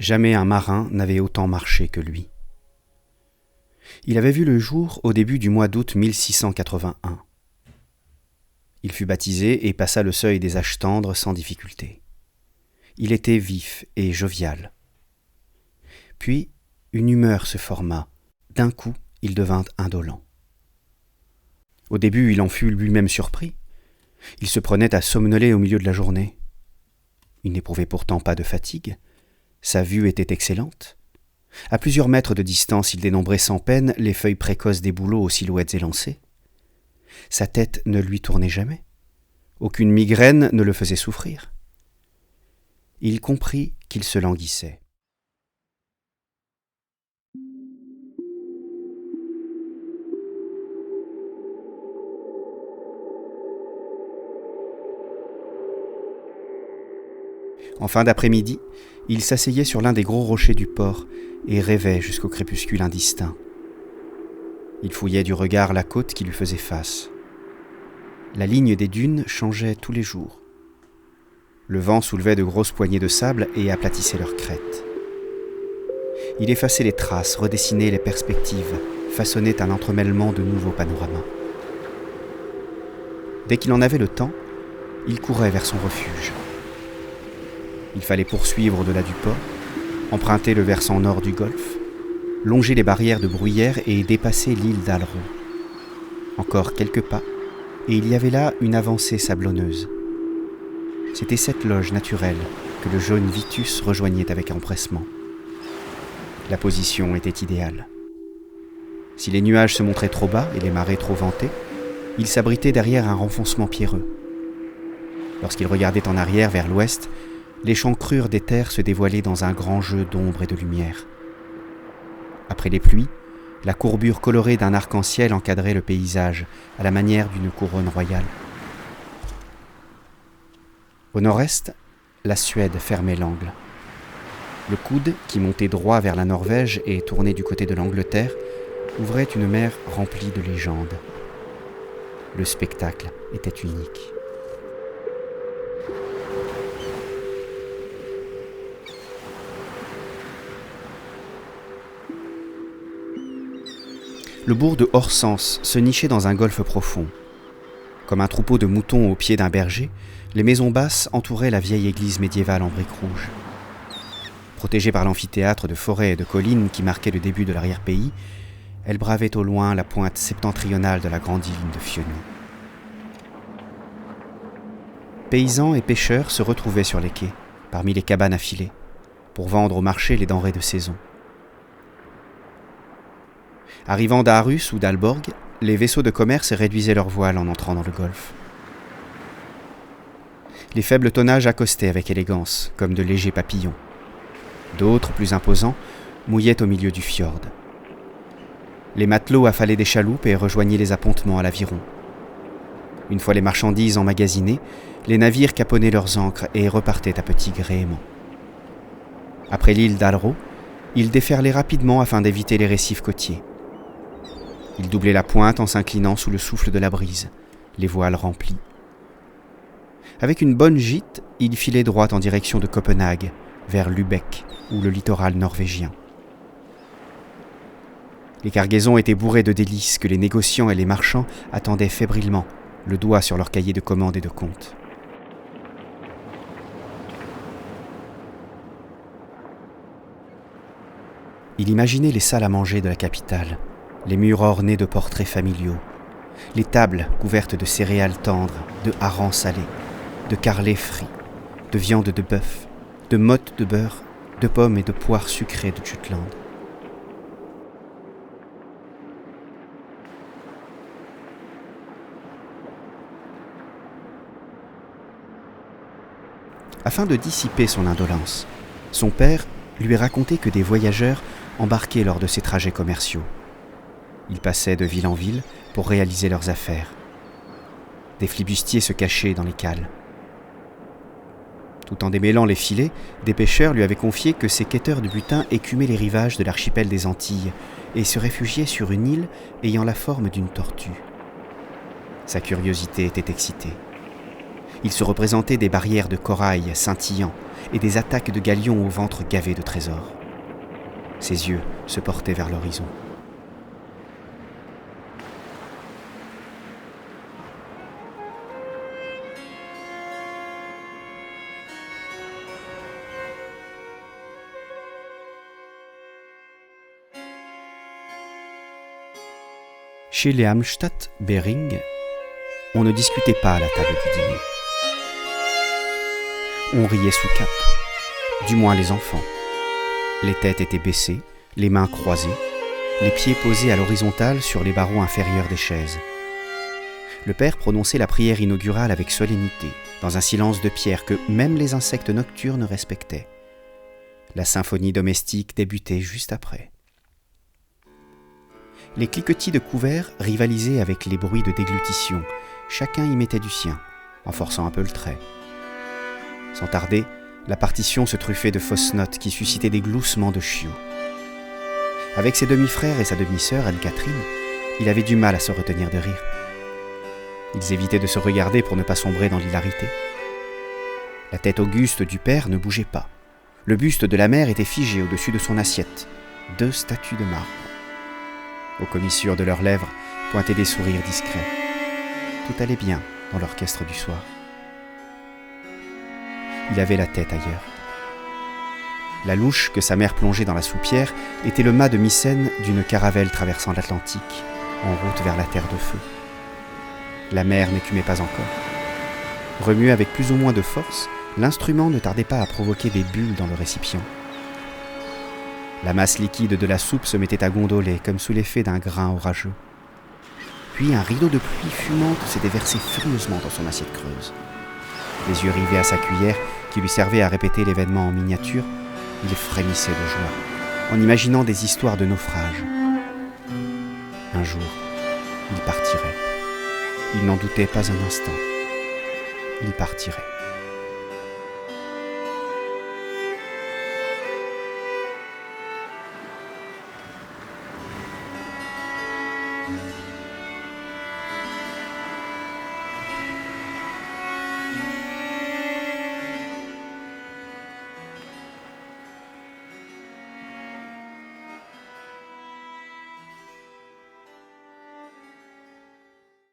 Jamais un marin n'avait autant marché que lui. Il avait vu le jour au début du mois d'août 1681. Il fut baptisé et passa le seuil des âges tendres sans difficulté. Il était vif et jovial. Puis, une humeur se forma. D'un coup, il devint indolent. Au début, il en fut lui-même surpris. Il se prenait à somnoler au milieu de la journée. Il n'éprouvait pourtant pas de fatigue. Sa vue était excellente. À plusieurs mètres de distance, il dénombrait sans peine les feuilles précoces des bouleaux aux silhouettes élancées. Sa tête ne lui tournait jamais. Aucune migraine ne le faisait souffrir. Il comprit qu'il se languissait. En fin d'après-midi, il s'asseyait sur l'un des gros rochers du port et rêvait jusqu'au crépuscule indistinct. Il fouillait du regard la côte qui lui faisait face. La ligne des dunes changeait tous les jours. Le vent soulevait de grosses poignées de sable et aplatissait leurs crêtes. Il effaçait les traces, redessinait les perspectives, façonnait un entremêlement de nouveaux panoramas. Dès qu'il en avait le temps, il courait vers son refuge. Il fallait poursuivre au-delà du port, emprunter le versant nord du golfe, longer les barrières de bruyère et dépasser l'île d'Alro. Encore quelques pas, et il y avait là une avancée sablonneuse. C'était cette loge naturelle que le jeune Vitus rejoignait avec empressement. La position était idéale. Si les nuages se montraient trop bas et les marées trop ventées, il s'abritait derrière un renfoncement pierreux. Lorsqu'il regardait en arrière vers l'ouest, l'échancrure des terres se dévoilait dans un grand jeu d'ombre et de lumière. Après les pluies, la courbure colorée d'un arc-en-ciel encadrait le paysage à la manière d'une couronne royale. Au nord-est, la Suède fermait l'angle. Le coude, qui montait droit vers la Norvège et tournait du côté de l'Angleterre, ouvrait une mer remplie de légendes. Le spectacle était unique. Le bourg de Horsens se nichait dans un golfe profond. Comme un troupeau de moutons au pied d'un berger, les maisons basses entouraient la vieille église médiévale en briques rouges. Protégée par l'amphithéâtre de forêts et de collines qui marquait le début de l'arrière-pays, elle bravait au loin la pointe septentrionale de la grande île de Fioni. Paysans et pêcheurs se retrouvaient sur les quais, parmi les cabanes à filets, pour vendre au marché les denrées de saison. Arrivant d'Aarhus ou d'Aalborg, les vaisseaux de commerce réduisaient leurs voiles en entrant dans le golfe. Les faibles tonnages accostaient avec élégance, comme de légers papillons. D'autres, plus imposants, mouillaient au milieu du fjord. Les matelots affalaient des chaloupes et rejoignaient les appontements à l'aviron. Une fois les marchandises emmagasinées, les navires caponnaient leurs ancres et repartaient à petit gréement. Après l'île d'Alro, ils déferlaient rapidement afin d'éviter les récifs côtiers. Ils doublaient la pointe en s'inclinant sous le souffle de la brise, les voiles remplies. Avec une bonne gîte, ils filaient droit en direction de Copenhague, vers Lübeck ou le littoral norvégien. Les cargaisons étaient bourrées de délices que les négociants et les marchands attendaient fébrilement, le doigt sur leur cahier de commandes et de comptes. Il imaginait les salles à manger de la capitale, les murs ornés de portraits familiaux, les tables couvertes de céréales tendres, de harengs salés, de carlets frits, de viande de bœuf, de mottes de beurre, de pommes et de poires sucrées de Jutland. Afin de dissiper son indolence, son père lui racontait que des voyageurs embarquaient lors de ces trajets commerciaux. Ils passaient de ville en ville pour réaliser leurs affaires. Des flibustiers se cachaient dans les cales. Tout en démêlant les filets, des pêcheurs lui avaient confié que ces quêteurs de butin écumaient les rivages de l'archipel des Antilles et se réfugiaient sur une île ayant la forme d'une tortue. Sa curiosité était excitée. Il se représentait des barrières de corail scintillant, et des attaques de galions au ventre gavé de trésors. Ses yeux se portaient vers l'horizon. Chez les Amstadt-Bering, on ne discutait pas à la table du dîner. On riait sous cape, du moins les enfants. Les têtes étaient baissées, les mains croisées, les pieds posés à l'horizontale sur les barreaux inférieurs des chaises. Le père prononçait la prière inaugurale avec solennité, dans un silence de pierre que même les insectes nocturnes respectaient. La symphonie domestique débutait juste après. Les cliquetis de couverts rivalisaient avec les bruits de déglutition. Chacun y mettait du sien, en forçant un peu le trait. Sans tarder, la partition se truffait de fausses notes qui suscitaient des gloussements de chiots. Avec ses demi-frères et sa demi-sœur, Anne-Catherine, il avait du mal à se retenir de rire. Ils évitaient de se regarder pour ne pas sombrer dans l'hilarité. La tête auguste du père ne bougeait pas. Le buste de la mère était figé au-dessus de son assiette. 2 statues de marbre. Aux commissures de leurs lèvres pointaient des sourires discrets. Tout allait bien dans l'orchestre du soir. Il avait la tête ailleurs. La louche que sa mère plongeait dans la soupière était le mât de Mycène d'une caravelle traversant l'Atlantique, en route vers la terre de feu. La mer n'écumait pas encore. Remué avec plus ou moins de force, l'instrument ne tardait pas à provoquer des bulles dans le récipient. La masse liquide de la soupe se mettait à gondoler comme sous l'effet d'un grain orageux. Puis un rideau de pluie fumante s'est déversé furieusement dans son assiette creuse. Les yeux rivés à sa cuillère, qui lui servait à répéter l'événement en miniature, il frémissait de joie, en imaginant des histoires de naufrage. Un jour, il partirait. Il n'en doutait pas un instant. Il partirait.